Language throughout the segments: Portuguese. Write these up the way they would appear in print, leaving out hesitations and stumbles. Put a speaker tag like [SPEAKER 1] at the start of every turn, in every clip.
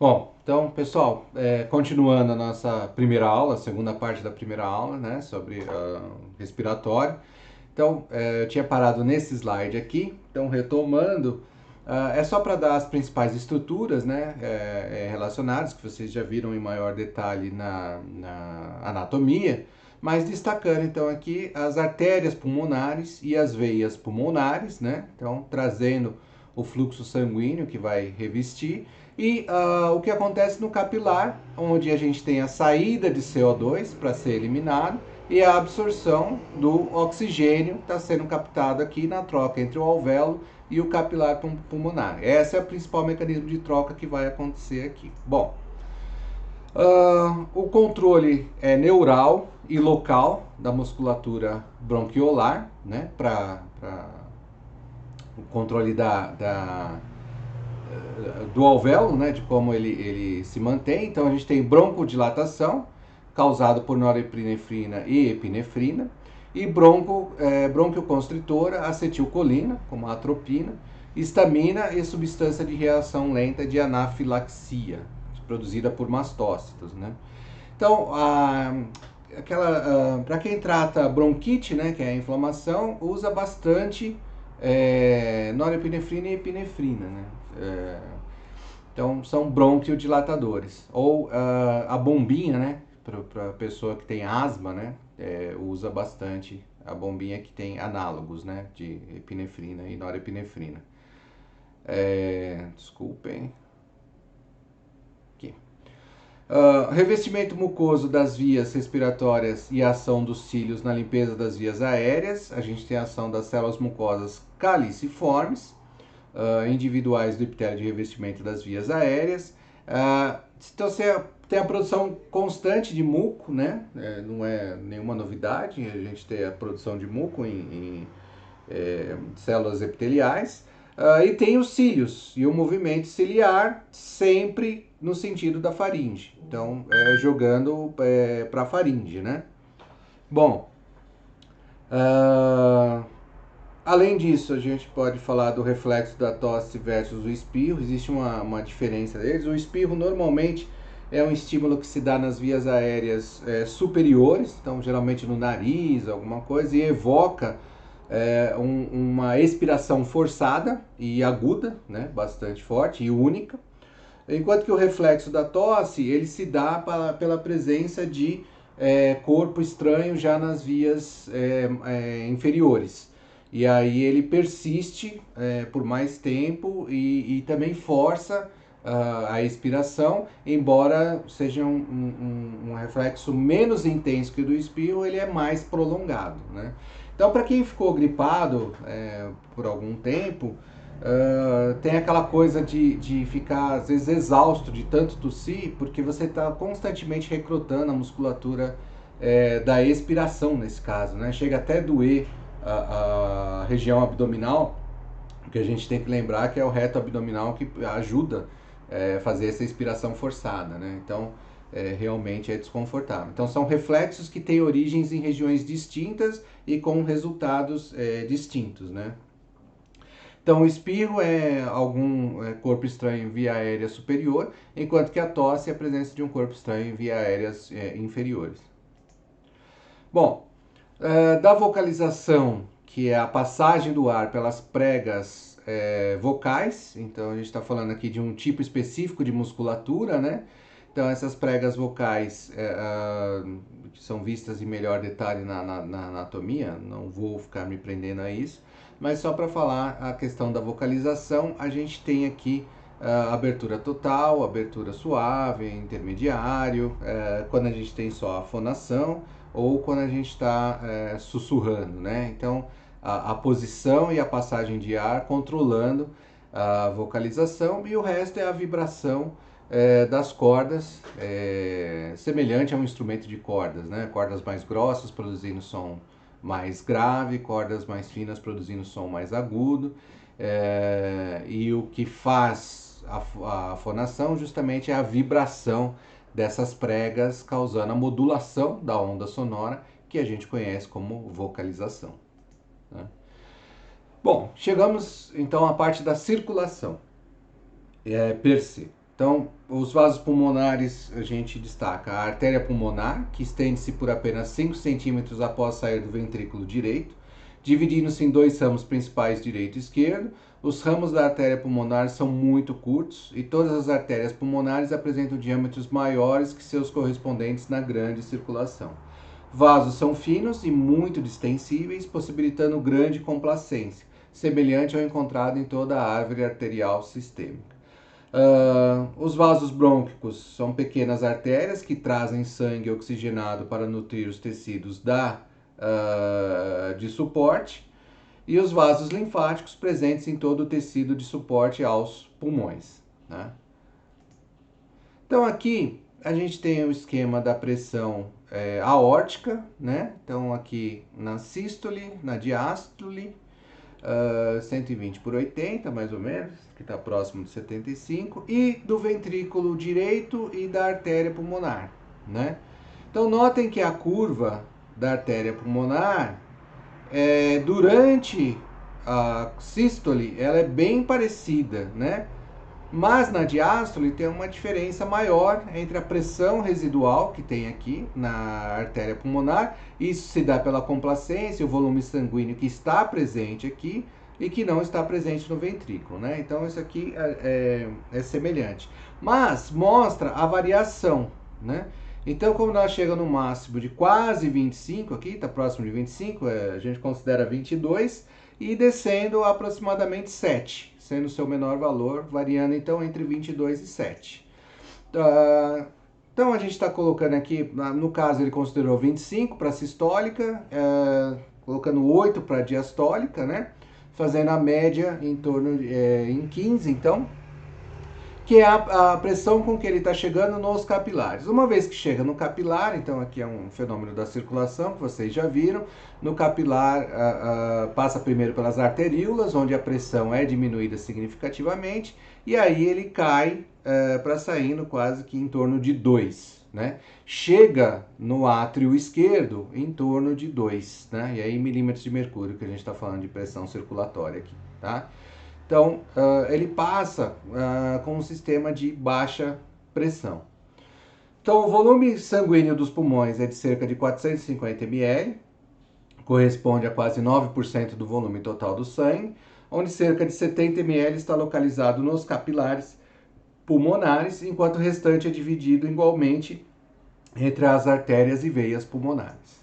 [SPEAKER 1] Bom, então, pessoal, continuando a nossa primeira aula, a segunda parte da primeira aula, né, sobre respiratório. Então, eu tinha parado nesse slide aqui, então, retomando, é só para dar as principais estruturas, né, relacionadas, que vocês já viram em maior detalhe na anatomia, mas destacando, então, aqui as artérias pulmonares e as veias pulmonares, né, então, trazendo o fluxo sanguíneo que vai revestir, e o que acontece no capilar, onde a gente tem a saída de CO2 para ser eliminado e a absorção do oxigênio está sendo captado aqui na troca entre o alvéolo e o capilar pulmonar. Esse é o principal mecanismo de troca que vai acontecer aqui. Bom, o controle é neural e local da musculatura bronquiolar, né, para o controle do alvéolo, né, de como ele se mantém. Então a gente tem broncodilatação, causado por norepinefrina e epinefrina, e bronquioconstritora, acetilcolina, como a atropina, histamina e substância de reação lenta de anafilaxia, produzida por mastócitos, né? Então, para quem trata bronquite, né, que é a inflamação, usa bastante norepinefrina e epinefrina, né? Então, são bronquiodilatadores. Ou a bombinha, né, para a pessoa que tem asma, né, usa bastante a bombinha que tem análogos, né, de epinefrina e norepinefrina. Desculpem. Aqui. Revestimento mucoso das vias respiratórias e a ação dos cílios na limpeza das vias aéreas. A gente tem a ação das células mucosas caliciformes, individuais do epitélio de revestimento das vias aéreas. Então você tem a produção constante de muco, né? Não é nenhuma novidade a gente ter a produção de muco em células epiteliais. E tem os cílios e o movimento ciliar sempre no sentido da faringe. Então, jogando para a faringe, né? Bom, além disso, a gente pode falar do reflexo da tosse versus o espirro. Existe uma diferença deles. O espirro normalmente é um estímulo que se dá nas vias aéreas superiores, então geralmente no nariz, alguma coisa, e evoca uma expiração forçada e aguda, né, bastante forte e única. Enquanto que o reflexo da tosse, ele se dá pela presença de corpo estranho já nas vias inferiores. E aí ele persiste por mais tempo e também força a expiração, embora seja um reflexo menos intenso que o do espirro, ele é mais prolongado, né? Então, para quem ficou gripado por algum tempo, tem aquela coisa de ficar, às vezes, exausto de tanto tossir, porque você está constantemente recrutando a musculatura da expiração, nesse caso, né? Chega até doer a região abdominal, que a gente tem que lembrar que é o reto abdominal que ajuda a fazer essa expiração forçada, né? Então, realmente é desconfortável. Então, são reflexos que têm origens em regiões distintas e com resultados distintos, né? Então, o espirro é algum corpo estranho via aérea superior, enquanto que a tosse é a presença de um corpo estranho via aéreas inferiores. Bom, da vocalização, que é a passagem do ar pelas pregas vocais, então a gente está falando aqui de um tipo específico de musculatura, né? Então essas pregas vocais que são vistas em melhor detalhe na anatomia, não vou ficar me prendendo a isso, mas só para falar a questão da vocalização, a gente tem aqui abertura total, abertura suave, intermediário, quando a gente tem só a fonação, ou quando a gente está sussurrando, né? Então, a posição e a passagem de ar controlando a vocalização, e o resto é a vibração das cordas, semelhante a um instrumento de cordas, né? Cordas mais grossas produzindo som mais grave, cordas mais finas produzindo som mais agudo, e o que faz a fonação justamente é a vibração dessas pregas, causando a modulação da onda sonora, que a gente conhece como vocalização, né? Bom, chegamos então à parte da circulação per se. Então, os vasos pulmonares a gente destaca a artéria pulmonar, que estende-se por apenas 5 centímetros após sair do ventrículo direito, dividindo-se em dois ramos principais, direito e esquerdo. Os ramos da artéria pulmonar são muito curtos e todas as artérias pulmonares apresentam diâmetros maiores que seus correspondentes na grande circulação. Vasos são finos e muito distensíveis, possibilitando grande complacência, semelhante ao encontrado em toda a árvore arterial sistêmica. Os vasos brônquicos são pequenas artérias que trazem sangue oxigenado para nutrir os tecidos de suporte, e os vasos linfáticos presentes em todo o tecido de suporte aos pulmões, né? Então aqui a gente tem o esquema da pressão aórtica, né? Então aqui na sístole, na diástole, 120 por 80 mais ou menos, que está próximo de 75, e do ventrículo direito e da artéria pulmonar, né? Então notem que a curva da artéria pulmonar, durante a sístole, ela é bem parecida, né? Mas na diástole tem uma diferença maior entre a pressão residual que tem aqui na artéria pulmonar. Isso se dá pela complacência, o volume sanguíneo que está presente aqui e que não está presente no ventrículo, né? Então isso aqui é semelhante, mas mostra a variação, né? Então, como nós chegamos no máximo de quase 25 aqui, está próximo de 25, a gente considera 22, e descendo aproximadamente 7, sendo o seu menor valor, variando então entre 22 e 7. Então a gente está colocando aqui, no caso ele considerou 25 para sistólica, colocando 8 para diastólica, né? Fazendo a média em torno em 15, então, que é a pressão com que ele está chegando nos capilares. Uma vez que chega no capilar, então aqui é um fenômeno da circulação que vocês já viram, no capilar passa primeiro pelas arteríolas, onde a pressão é diminuída significativamente, e aí ele cai para saindo quase que em torno de 2, né? Chega no átrio esquerdo em torno de 2, né? E aí milímetros de mercúrio, que a gente está falando de pressão circulatória aqui, tá? Então, ele passa com um sistema de baixa pressão. Então, o volume sanguíneo dos pulmões é de cerca de 450 ml, corresponde a quase 9% do volume total do sangue, onde cerca de 70 ml está localizado nos capilares pulmonares, enquanto o restante é dividido igualmente entre as artérias e veias pulmonares.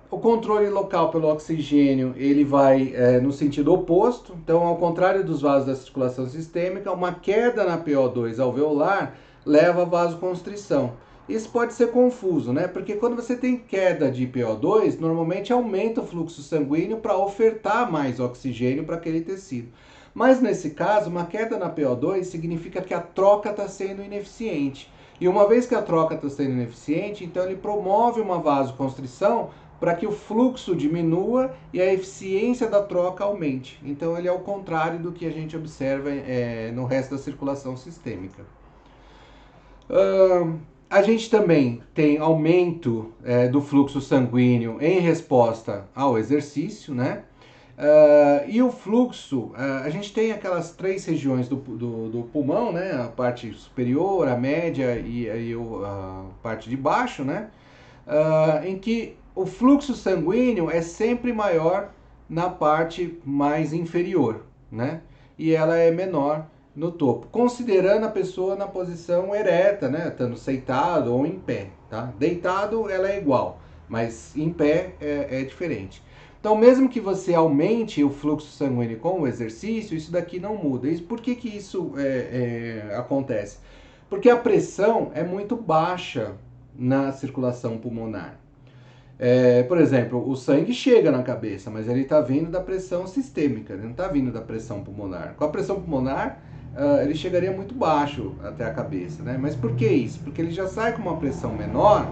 [SPEAKER 1] O controle local pelo oxigênio, ele vai no sentido oposto. Então, ao contrário dos vasos da circulação sistêmica, uma queda na PO2 alveolar leva a vasoconstrição. Isso pode ser confuso, né? Porque quando você tem queda de PO2, normalmente aumenta o fluxo sanguíneo para ofertar mais oxigênio para aquele tecido. Mas nesse caso, uma queda na PO2 significa que a troca está sendo ineficiente. E uma vez que a troca está sendo ineficiente, então ele promove uma vasoconstrição para que o fluxo diminua e a eficiência da troca aumente. Então ele é o contrário do que a gente observa no resto da circulação sistêmica. A gente também tem aumento do fluxo sanguíneo em resposta ao exercício, né? E o fluxo, a gente tem aquelas 3 regiões do pulmão, né? A parte superior, a média e a parte de baixo, né? Em que o fluxo sanguíneo é sempre maior na parte mais inferior, né? E ela é menor no topo, considerando a pessoa na posição ereta, né? Estando sentado ou em pé, tá? Deitado ela é igual, mas em pé é diferente. Então, mesmo que você aumente o fluxo sanguíneo com o exercício, isso daqui não muda. E por que isso acontece? Porque a pressão é muito baixa na circulação pulmonar. Por exemplo, o sangue chega na cabeça, mas ele está vindo da pressão sistêmica, ele não está vindo da pressão pulmonar. Com a pressão pulmonar, ele chegaria muito baixo até a cabeça, né? Mas por que isso? Porque ele já sai com uma pressão menor,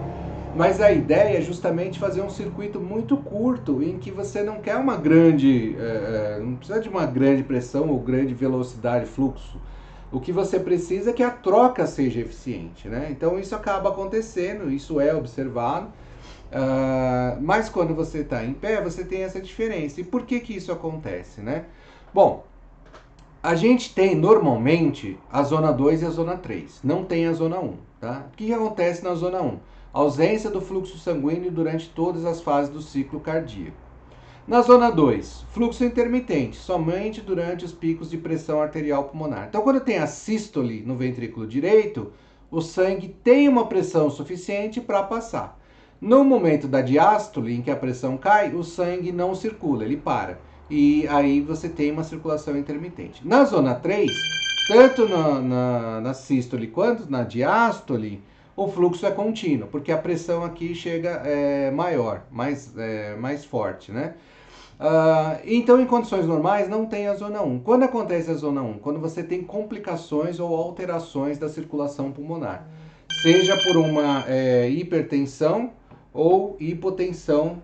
[SPEAKER 1] mas a ideia é justamente fazer um circuito muito curto, em que você não quer uma grande, não precisa de uma grande pressão ou grande velocidade, fluxo. O que você precisa é que a troca seja eficiente, né? Então isso acaba acontecendo, isso é observado, mas quando você está em pé, você tem essa diferença. E por que isso acontece, né? Bom, A gente tem normalmente a zona 2 e a zona 3, não tem a zona 1. Tá? O que acontece na zona 1? Ausência do fluxo sanguíneo durante todas as fases do ciclo cardíaco. Na zona 2, fluxo intermitente, somente durante os picos de pressão arterial pulmonar. Então, quando tem a sístole no ventrículo direito, o sangue tem uma pressão suficiente para passar. No momento da diástole, em que a pressão cai, o sangue não circula, ele para. E aí você tem uma circulação intermitente. Na zona 3, tanto na sístole quanto na diástole, o fluxo é contínuo, porque a pressão aqui chega maior, mais forte, né? Então, em condições normais, não tem a zona 1. Quando acontece a zona 1? Quando você tem complicações ou alterações da circulação pulmonar. Seja por uma hipertensão ou hipotensão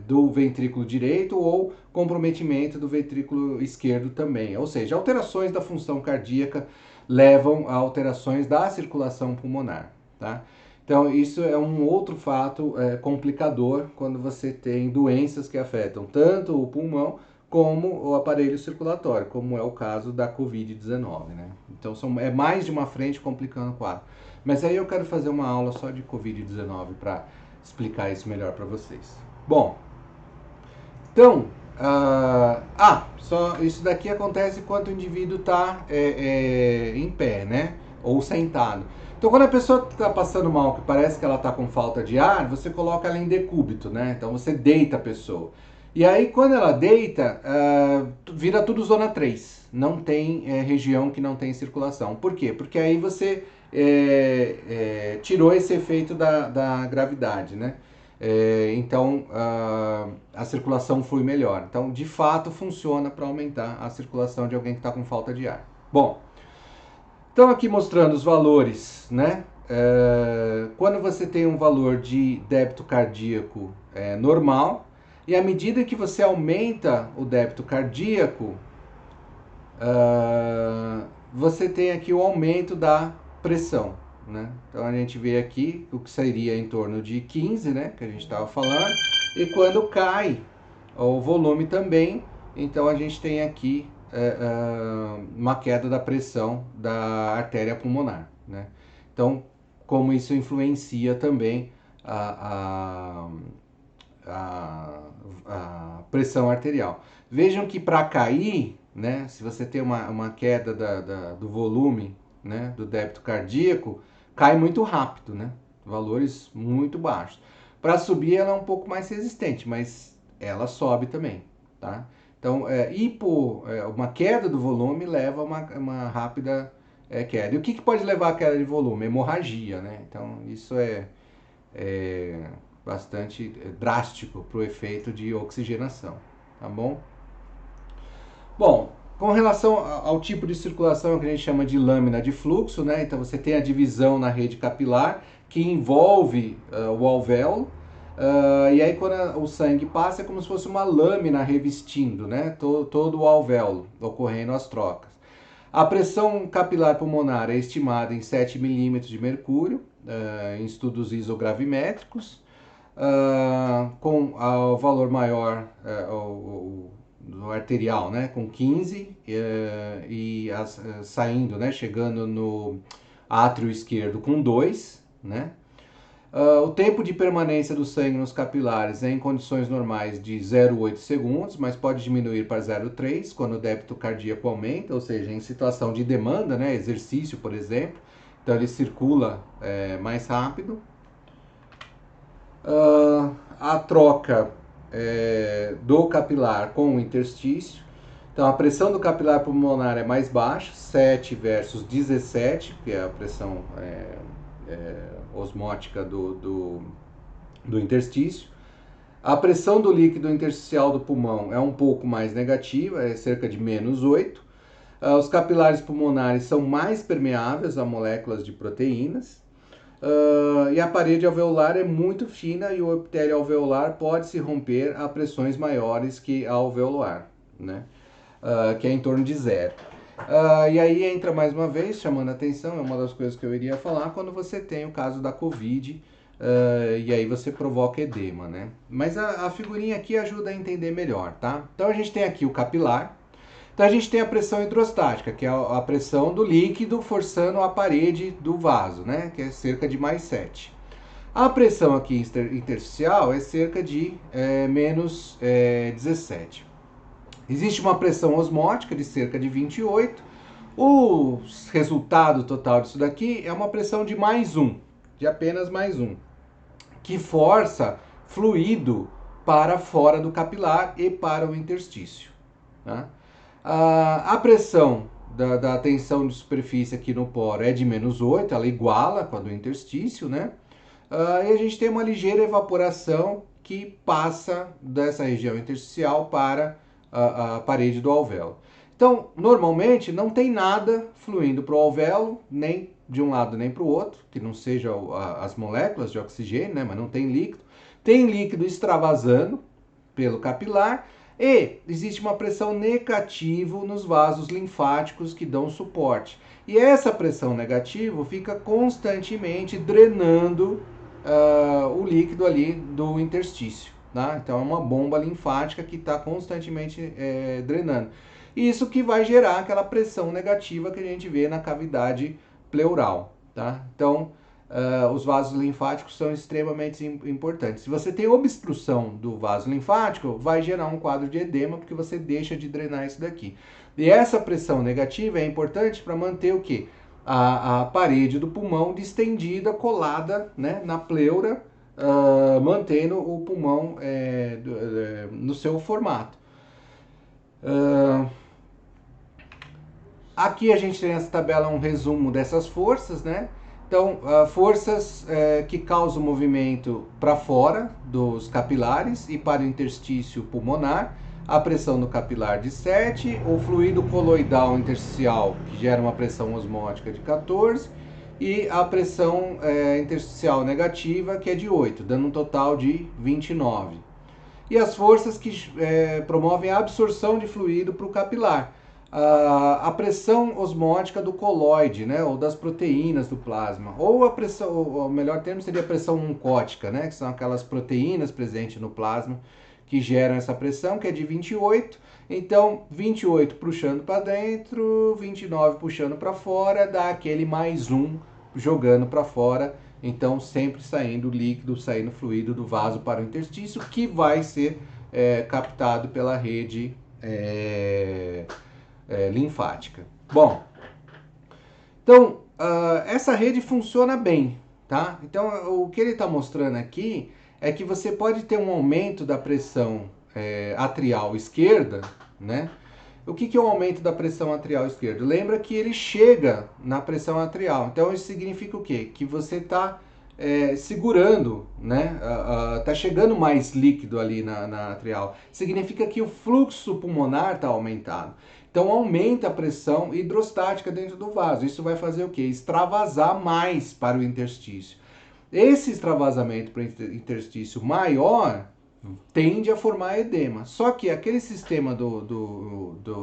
[SPEAKER 1] do ventrículo direito ou comprometimento do ventrículo esquerdo também. Ou seja, alterações da função cardíaca levam a alterações da circulação pulmonar, tá? Então, isso é um outro fato complicador quando você tem doenças que afetam tanto o pulmão como o aparelho circulatório, como é o caso da Covid-19, né? Então, é mais de uma frente complicando o quadro. Mas aí eu quero fazer uma aula só de Covid-19 para explicar isso melhor para vocês. Bom, então, só isso daqui acontece enquanto o indivíduo está em pé, né? Ou sentado. Então, quando a pessoa está passando mal, que parece que ela está com falta de ar, você coloca ela em decúbito, né? Então, você deita a pessoa. E aí, quando ela deita, vira tudo zona 3. Não tem região que não tem circulação. Por quê? Porque aí você tirou esse efeito da gravidade, né? Então a circulação flui melhor. Então, de fato, funciona para aumentar a circulação de alguém que está com falta de ar. Bom, então aqui mostrando os valores, né? Quando você tem um valor de débito cardíaco normal, e à medida que você aumenta o débito cardíaco, você tem aqui o aumento da pressão, né? Então a gente vê aqui o que seria em torno de 15, né, que a gente estava falando, e quando cai o volume também, então a gente tem aqui uma queda da pressão da artéria pulmonar, né? Então, como isso influencia também a pressão arterial. Vejam que para cair, né, se você tem uma queda do volume, né, do débito cardíaco, cai muito rápido, né? Valores muito baixos. Para subir ela é um pouco mais resistente, mas ela sobe também, tá? Então, uma queda do volume leva a uma rápida queda. E o que pode levar à queda de volume? Hemorragia, né? Então, isso é bastante drástico para o efeito de oxigenação, tá bom? Bom, com relação ao tipo de circulação que a gente chama de lâmina de fluxo, né? Então você tem a divisão na rede capilar que envolve o alvéolo, e aí quando o sangue passa é como se fosse uma lâmina revestindo, né? Todo o alvéolo, ocorrendo as trocas. A pressão capilar pulmonar é estimada em 7 milímetros de mercúrio, em estudos isogravimétricos, com o valor maior, do arterial, né, com 15 saindo, né, chegando no átrio esquerdo com 2, né. O tempo de permanência do sangue nos capilares é em condições normais de 0,8 segundos, mas pode diminuir para 0,3 quando o débito cardíaco aumenta, ou seja, em situação de demanda, né, exercício, por exemplo, então ele circula mais rápido. A troca do capilar com o interstício. Então a pressão do capilar pulmonar é mais baixa, 7 versus 17, que é a pressão osmótica do interstício. A pressão do líquido intersticial do pulmão é um pouco mais negativa, é cerca de menos 8. Os capilares pulmonares são mais permeáveis a moléculas de proteínas. E a parede alveolar é muito fina e o epitélio alveolar pode se romper a pressões maiores que a alveolar, né? Que é em torno de 0. E aí entra mais uma vez, chamando a atenção, é uma das coisas que eu iria falar, quando você tem o caso da Covid, e aí você provoca edema, né? Mas a figurinha aqui ajuda a entender melhor, tá? Então a gente tem aqui o capilar. Então a gente tem a pressão hidrostática, que é a pressão do líquido forçando a parede do vaso, né? Que é cerca de mais 7. A pressão aqui intersticial é cerca de menos 17. Existe uma pressão osmótica de cerca de 28. O resultado total disso daqui é uma pressão de mais 1, de apenas mais 1, que força fluido para fora do capilar e para o interstício. Tá? A pressão da tensão de superfície aqui no poro é de menos 8, ela iguala com a do interstício, né? E a gente tem uma ligeira evaporação que passa dessa região intersticial para a parede do alvéolo. Então, normalmente não tem nada fluindo para o alvéolo, nem de um lado nem para o outro, que não seja as moléculas de oxigênio, né? Mas não tem líquido. Tem líquido extravasando pelo capilar e existe uma pressão negativa nos vasos linfáticos que dão suporte. E essa pressão negativa fica constantemente drenando o líquido ali do interstício. Tá? Então é uma bomba linfática que está constantemente drenando. Isso que vai gerar aquela pressão negativa que a gente vê na cavidade pleural. Tá? Então os vasos linfáticos são extremamente importantes. Se você tem obstrução do vaso linfático, vai gerar um quadro de edema, porque você deixa de drenar isso daqui. E essa pressão negativa é importante para manter o quê? A parede do pulmão distendida, colada, né, na pleura, mantendo o pulmão no seu formato. Aqui a gente tem nessa tabela um resumo dessas forças, né? Então, forças que causam movimento para fora dos capilares e para o interstício pulmonar, a pressão no capilar de 7, o fluido coloidal intersticial, que gera uma pressão osmótica de 14, e a pressão intersticial negativa, que é de 8, dando um total de 29. E as forças que promovem a absorção de fluido para o capilar, a pressão osmótica do coloide, né, ou das proteínas do plasma, ou a pressão, o melhor termo seria a pressão oncótica, né, que são aquelas proteínas presentes no plasma que geram essa pressão, que é de 28. Então, 28 puxando para dentro, 29 puxando para fora, dá aquele mais 1 jogando para fora. Então, sempre saindo líquido, saindo fluido do vaso para o interstício, que vai ser captado pela rede linfática. Bom, então essa rede funciona bem, tá? Então o que ele está mostrando aqui é que você pode ter um aumento da pressão atrial esquerda, né? O que é o aumento da pressão atrial esquerda? Lembra que ele chega na pressão atrial. Então isso significa o quê? Que você está segurando, né? Tá chegando mais líquido ali na atrial. Significa que o fluxo pulmonar está aumentado. Então aumenta a pressão hidrostática dentro do vaso. Isso vai fazer o quê? Extravasar mais para o interstício. Esse extravasamento para o interstício maior tende a formar edema. Só que aquele sistema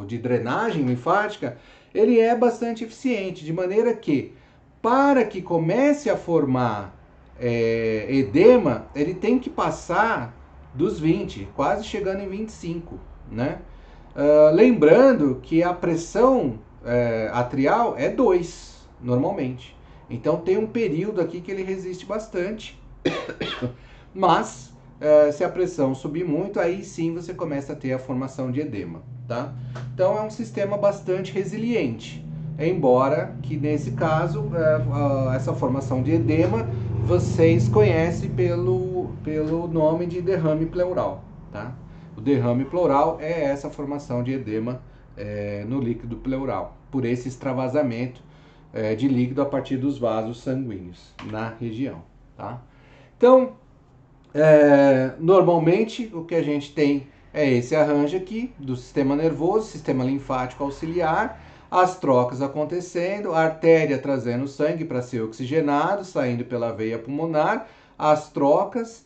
[SPEAKER 1] de drenagem linfática, ele é bastante eficiente, de maneira que, para que comece a formar edema, ele tem que passar dos 20, quase chegando em 25, né? Lembrando que a pressão atrial é 2, normalmente. Então tem um período aqui que ele resiste bastante, mas se a pressão subir muito, aí sim você começa a ter a formação de edema, tá? Então é um sistema bastante resiliente, embora que nesse caso essa formação de edema vocês conhecem pelo nome de derrame pleural, tá? O derrame pleural é essa formação de edema no líquido pleural, por esse extravasamento de líquido a partir dos vasos sanguíneos na região, tá? Então, normalmente o que a gente tem é esse arranjo aqui do sistema nervoso, sistema linfático auxiliar, as trocas acontecendo, a artéria trazendo sangue para ser oxigenado, saindo pela veia pulmonar, as trocas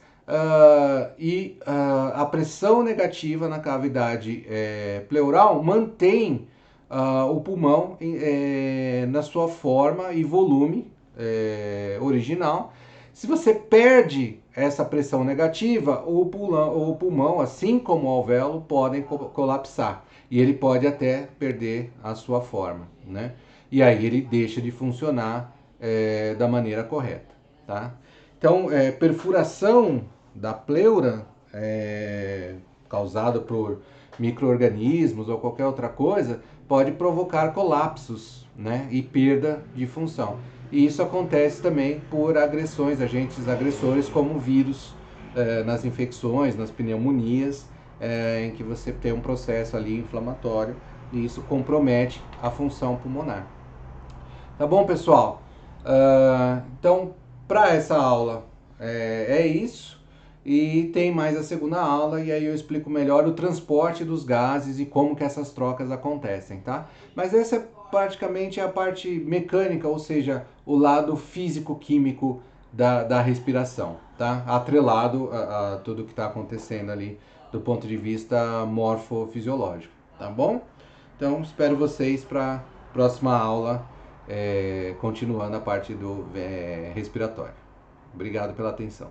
[SPEAKER 1] e a pressão negativa na cavidade pleural mantém o pulmão na sua forma e volume original. Se você perde essa pressão negativa, o pulmão, assim como o alvéolo, podem colapsar. E ele pode até perder a sua forma, né? E aí ele deixa de funcionar da maneira correta, tá? Então, perfuração da pleura causada por micro-organismos ou qualquer outra coisa pode provocar colapsos, né? E perda de função. E isso acontece também por agressões, agentes agressores como vírus nas infecções, nas pneumonias, em que você tem um processo ali inflamatório e isso compromete a função pulmonar. Tá bom, pessoal? Então, para essa aula é isso. E tem mais a segunda aula e aí eu explico melhor o transporte dos gases e como que essas trocas acontecem, tá? Mas essa é praticamente a parte mecânica, ou seja, o lado físico-químico da respiração, tá? Atrelado a tudo que está acontecendo ali do ponto de vista morfofisiológico, tá bom? Então, espero vocês para a próxima aula, continuando a parte do respiratório. Obrigado pela atenção.